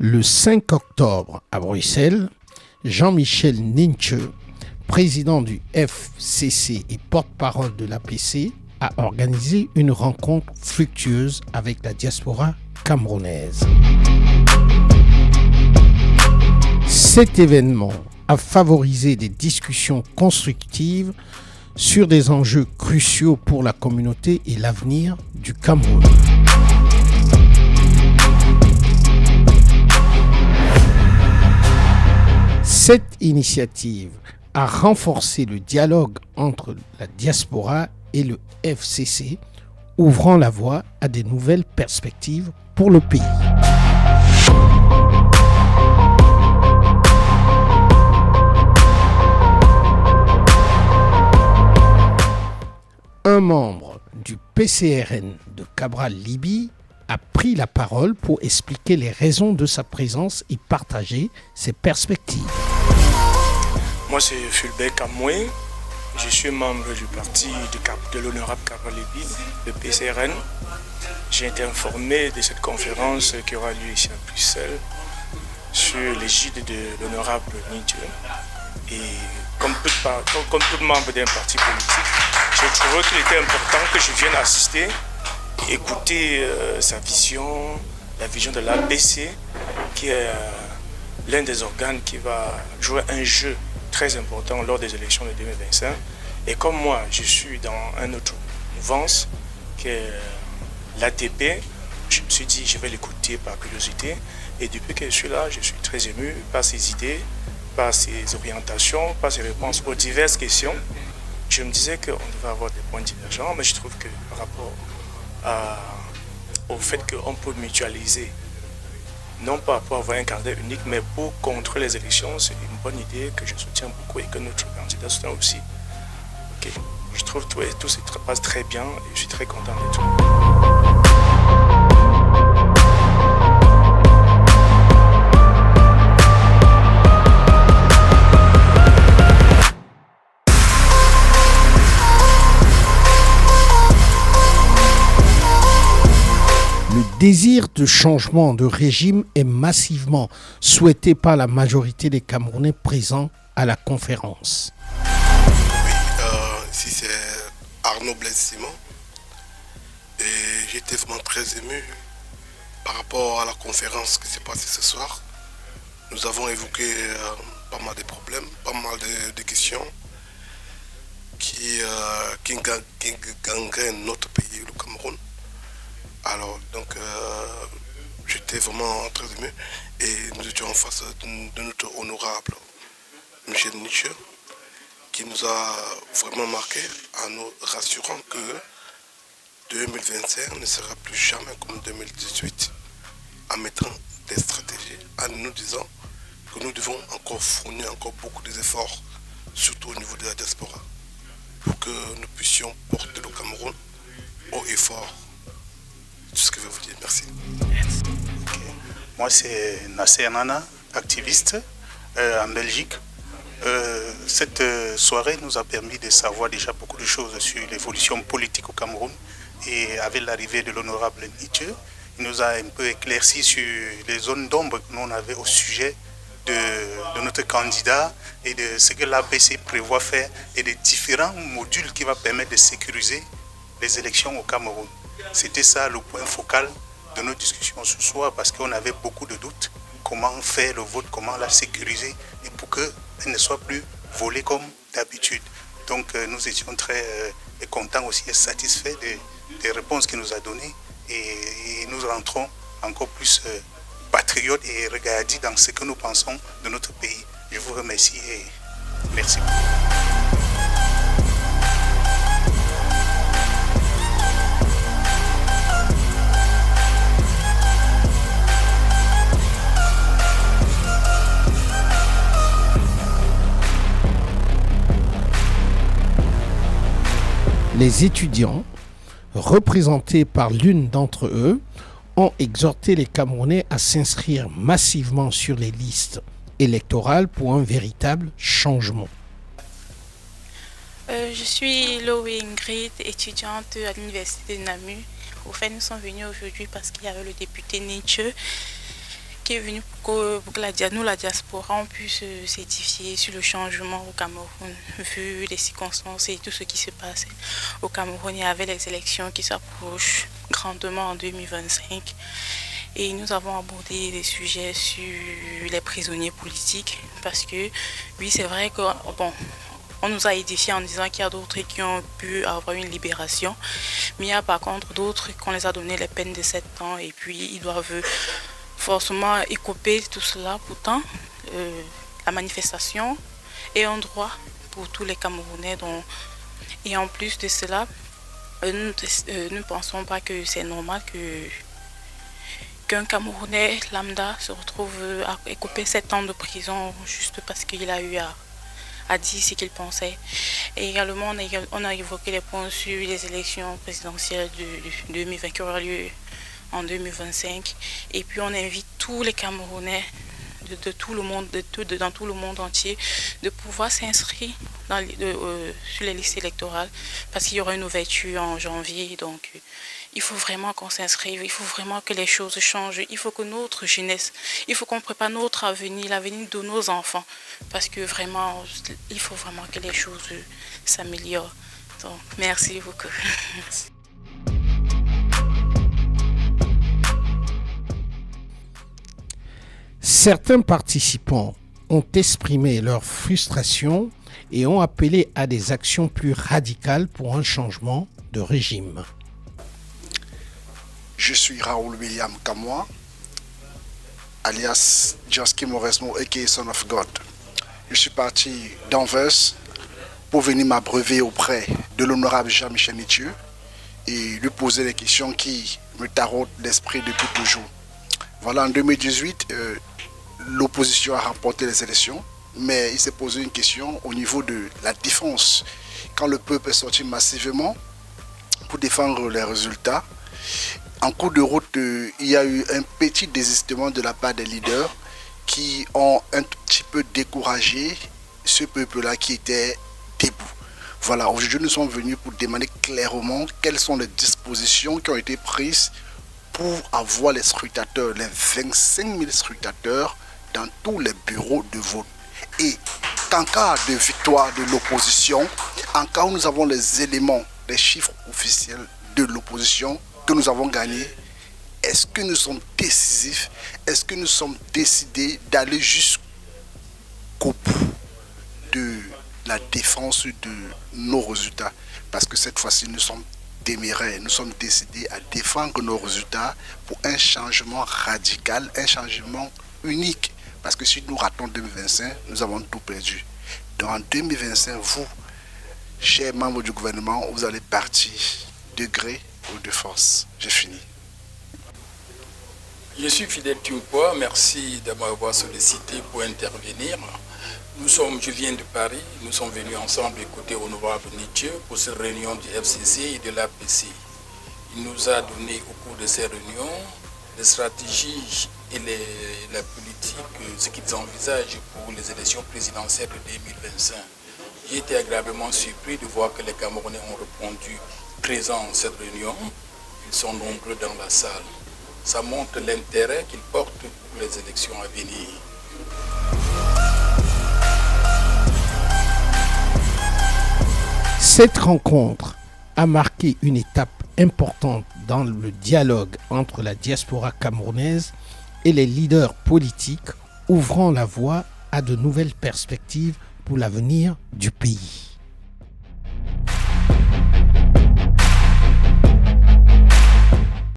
Le 5 octobre à Bruxelles, Jean-Michel Ninche, président du FCC et porte-parole de l'APC, a organisé une rencontre fructueuse avec la diaspora camerounaise. Cet événement a favorisé des discussions constructives sur des enjeux cruciaux pour la communauté et l'avenir du Cameroun. Cette initiative a renforcé le dialogue entre la diaspora et le FCC, ouvrant la voie à des nouvelles perspectives pour le pays. Un membre du PCRN de Cabral Libye a pris la parole pour expliquer les raisons de sa présence et partager ses perspectives. Moi, c'est Fulbert Amoué. Je suis membre du parti de l'honorable Cabral Libye, le PCRN. J'ai été informé de cette conférence qui aura lieu ici à Bruxelles sur l'égide de l'honorable Ninche. Et comme tout membre d'un parti politique, j'ai trouvé qu'il était important que je vienne assister, écouter sa vision, la vision de l'APC, qui est l'un des organes qui va jouer un jeu très important lors des élections de 2025. Et comme moi, je suis dans une autre mouvance, qui est l'ATP, je me suis dit, je vais l'écouter par curiosité. Et depuis que je suis là, je suis très ému par ses idées, par ses orientations, par ses réponses aux diverses questions. Je me disais qu'on devait avoir des points divergents, mais je trouve que par rapport au fait qu'on peut mutualiser, non pas pour avoir un candidat unique, mais pour contrer les élections, c'est une bonne idée que je soutiens beaucoup et que notre candidat soutient aussi. Okay. Je trouve que tout se passe très bien et je suis très content de tout. Le désir de changement de régime est massivement souhaité par la majorité des Camerounais présents à la conférence. Oui, ici c'est Arnaud Blaise Simon et j'étais vraiment très ému par rapport à la conférence qui s'est passée ce soir. Nous avons évoqué pas mal de problèmes, pas mal de questions qui gangrènent notre pays, le Cameroun. Alors, donc, j'étais vraiment très ému et nous étions en face de notre honorable Michel Ninche qui nous a vraiment marqué en nous rassurant que 2025 ne sera plus jamais comme 2018 en mettant des stratégies, en nous disant que nous devons encore fournir encore beaucoup d'efforts, surtout au niveau de la diaspora, pour que nous puissions porter le Cameroun haut et fort. C'est ce que je vais vous dire. Merci. Okay. Moi, c'est Nasser Nana, activiste en Belgique. Cette soirée nous a permis de savoir déjà beaucoup de choses sur l'évolution politique au Cameroun. Et avec l'arrivée de l'honorable Ninche, il nous a un peu éclairci sur les zones d'ombre que nous avait au sujet de notre candidat et de ce que l'APC prévoit faire et des différents modules qui vont permettre de sécuriser les élections au Cameroun. C'était ça le point focal de nos discussions ce soir parce qu'on avait beaucoup de doutes. Comment faire le vote, comment la sécuriser et pour qu'elle ne soit plus volée comme d'habitude. Donc nous étions très contents aussi et satisfaits des réponses qu'il nous a données et nous rentrons encore plus patriotes et regardis dans ce que nous pensons de notre pays. Je vous remercie et merci beaucoup. Les étudiants, représentés par l'une d'entre eux, ont exhorté les Camerounais à s'inscrire massivement sur les listes électorales pour un véritable changement. Je suis Loé Ingrid, étudiante à l'université de Namur. Au fait, nous sommes venus aujourd'hui parce qu'il y avait le député Ninche qui est venu pour que nous, la diaspora, on puisse s'édifier sur le changement au Cameroun, vu les circonstances et tout ce qui se passe au Cameroun. Il y avait les élections qui s'approchent grandement en 2025. Et nous avons abordé des sujets sur les prisonniers politiques parce que, oui, c'est vrai que, on nous a édifié en disant qu'il y a d'autres qui ont pu avoir une libération, mais il y a par contre d'autres qu'on les a donné les peines de 7 ans et puis ils doivent forcément écoper tout cela. Pourtant, la manifestation est un droit pour tous les Camerounais. Et en plus de cela, nous ne pensons pas que c'est normal qu'un Camerounais lambda se retrouve à écoper 7 ans de prison juste parce qu'il a eu à dire ce qu'il pensait. Et également, on a évoqué les points sur les élections présidentielles de 2020 qui aura lieu en 2025. Et puis on invite tous les Camerounais de tout le monde, dans tout le monde entier, de pouvoir s'inscrire sur les listes électorales parce qu'il y aura une ouverture en janvier. Donc il faut vraiment qu'on s'inscrive, il faut vraiment que les choses changent, il faut que notre jeunesse, il faut qu'on prépare notre avenir, l'avenir de nos enfants, parce que vraiment, il faut vraiment que les choses s'améliorent. Donc, merci beaucoup. Certains participants ont exprimé leur frustration et ont appelé à des actions plus radicales pour un changement de régime. Je suis Raoul William Kamoa, alias Joski Mauresmo, a.k.a. Son of God. Je suis parti d'Anvers pour venir m'abreuver auprès de l'honorable Jean-Michel Nithieu et lui poser les questions qui me taraudent l'esprit depuis toujours. Voilà, en 2018, l'opposition a remporté les élections, mais il s'est posé une question au niveau de la défense. Quand le peuple est sorti massivement pour défendre les résultats, en cours de route, il y a eu un petit désistement de la part des leaders qui ont un tout petit peu découragé ce peuple-là qui était debout. Voilà, aujourd'hui nous sommes venus pour demander clairement quelles sont les dispositions qui ont été prises pour avoir les scrutateurs, les 25 000 scrutateurs dans tous les bureaux de vote. Et qu'en cas de victoire de l'opposition, en cas où nous avons les éléments, les chiffres officiels de l'opposition, que nous avons gagné, est-ce que nous sommes décisifs? Est-ce que nous sommes décidés d'aller jusqu'au bout de la défense de nos résultats? Parce que cette fois-ci, nous sommes téméraires, nous sommes décidés à défendre nos résultats pour un changement radical, un changement unique. Parce que si nous ratons 2025, nous avons tout perdu. Donc en 2025, vous, chers membres du gouvernement, vous allez partir de gré ou de force. J'ai fini. Je suis Fidèle Tioupoa, merci de m'avoir sollicité pour intervenir. Je viens de Paris, nous sommes venus ensemble écouter Honorable Nithieu pour cette réunion du FCC et de l'APC. Il nous a donné au cours de ces réunions les stratégies et la politique, ce qu'ils envisagent pour les élections présidentielles de 2025. J'ai été agréablement surpris de voir que les Camerounais ont répondu présents à cette réunion. Ils sont nombreux dans la salle. Ça montre l'intérêt qu'ils portent pour les élections à venir. Cette rencontre a marqué une étape importante dans le dialogue entre la diaspora camerounaise et les leaders politiques, ouvrant la voie à de nouvelles perspectives pour l'avenir du pays.